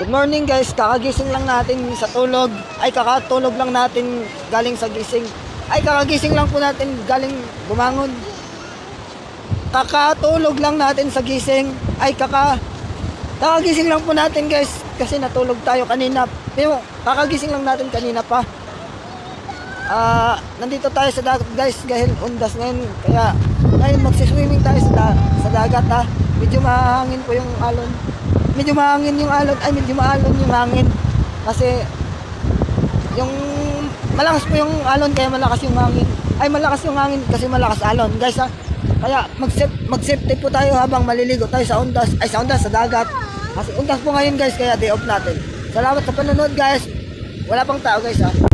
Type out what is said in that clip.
Good morning guys, kakagising lang natin sa tulog. Kakatulog lang natin galing sa gising. Kakagising lang po natin galing bumangon. Kakatulog lang natin sa gising. Kakagising lang po natin guys. Kasi natulog tayo kanina. Pero kakagising lang natin kanina pa. Nandito tayo sa dagat guys. Dahil undas ngayon. Kaya ngayon magsiswimming tayo sa dagat ha. Medyo mahangin po yung alon. Medyo mahangin yung alon. Medyo maalon yung hangin. Kasi yung malakas po yung alon kaya malakas yung hangin. Malakas yung hangin kasi malakas alon guys ha. Kaya mag-safety po tayo habang maliligo tayo sa undas. Sa dagat. Kasi undas po ngayon guys kaya day off natin. Salamat sa panonood guys. Wala pang tao guys ha.